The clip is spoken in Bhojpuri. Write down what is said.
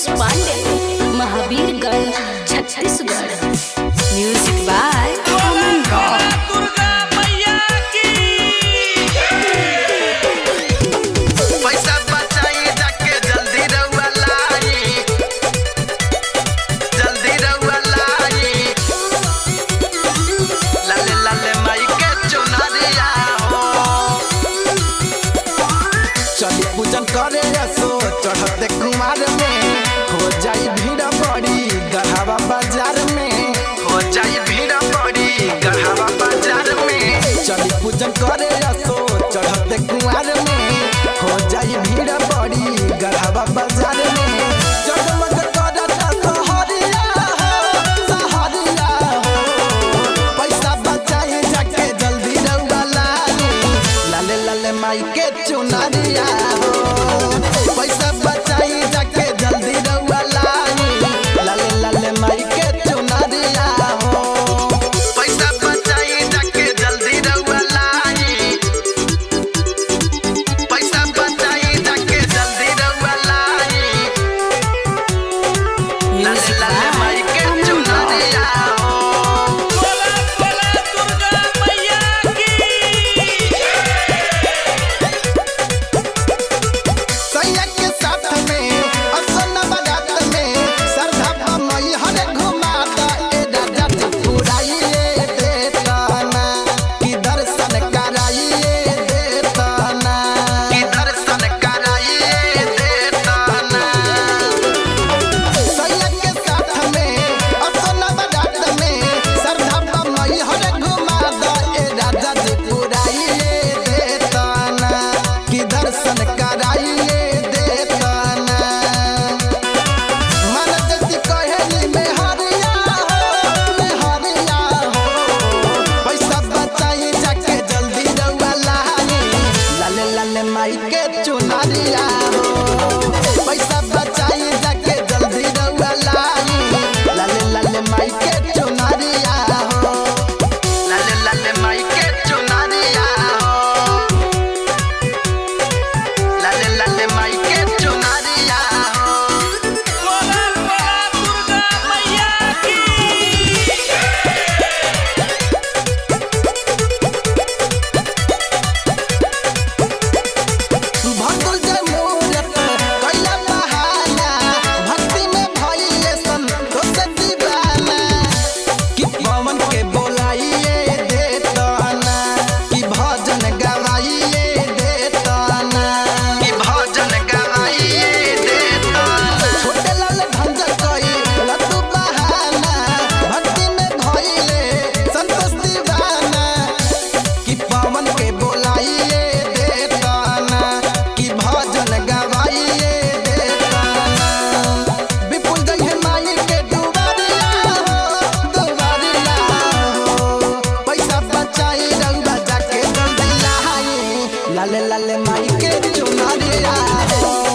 Santosh Pandey, Mahavirganj, Chhattisgarh. Music by Aman rock. Durga मैया की पैसा बचाई जाके जल्दी रउआ लाई, जल्दी रउआ लाई। लाले लाले माई के चुनरिया हो। चली पूजन करे असो चढ़ते कुमार में हो जाई भीड़ बड़ी गढ़ावा बाजार में, हो जाई भीड़ बड़ी गढ़ावा बाजार में। चली पूजन करे असो चढ़ते कुमार में हो जाई भीड़ बड़ी गढ़ावा बाजार में। जगमग करता सहरिया हो, सहरिया हो। पैसा बचाई जाके जल्दी रउआ लाई, लाले लाले माई के चुनरिया हो। पैसा बचाई जाके जल्दी रउआ लाई, लाले लाले माई के चुनरिया हो। पैसा बचाई जाके जल्दी रउआ लाई, पैसा बचाई जाके जल्दी रउआ लाई। लाले लाले माई के चुनरिया हो। बोला बोला दुर्गा मैया की सैया के साथ में असन बारात में सरधा मई हरे घुमाता ए राजा पुराइए देताना कि दर्शन कराइए देताना, कि दर्शन कराइए देताना। सैया के साथ में असन बारात में सरधा मई हरे घुमाता ए राजा पुराइए देताना कि दर्शन कराइए देताना। मन जति कहेली में हरिया हो, पैसा बचाई जाके जल्दी रउआ लाई, लाले लाले माई के चुनरिया हो। पैसा बचाई जाके जल्दी रउआ लाई, लाले लाले माई के चुनरिया हो। लाले लाले माई के चुनरिया हो। लाले लाले माई के चुनरिया हो। बोला बोला दुर्गा मैया की भक्तुल जय मूरत कैला बहाना, भक्ति में भइले संतोष दीवाना। कि पवन के बोलाइए देताना, कि भजन गवाइए देताना। कि भजन गवाइए देताना। छोटे लाल भंजन कैला तू बहाना, भक्ति में भइले संतोष दीवाना। कि पवन के बोलाइए देताना, कि भजन गवाइए देताना। विपुल जय माई के दुआरिया हो, दुआरिया हो। पैसा बचाई रउआ जाके जल्दी लाई, लाले लाले माई के चुनरिया हो।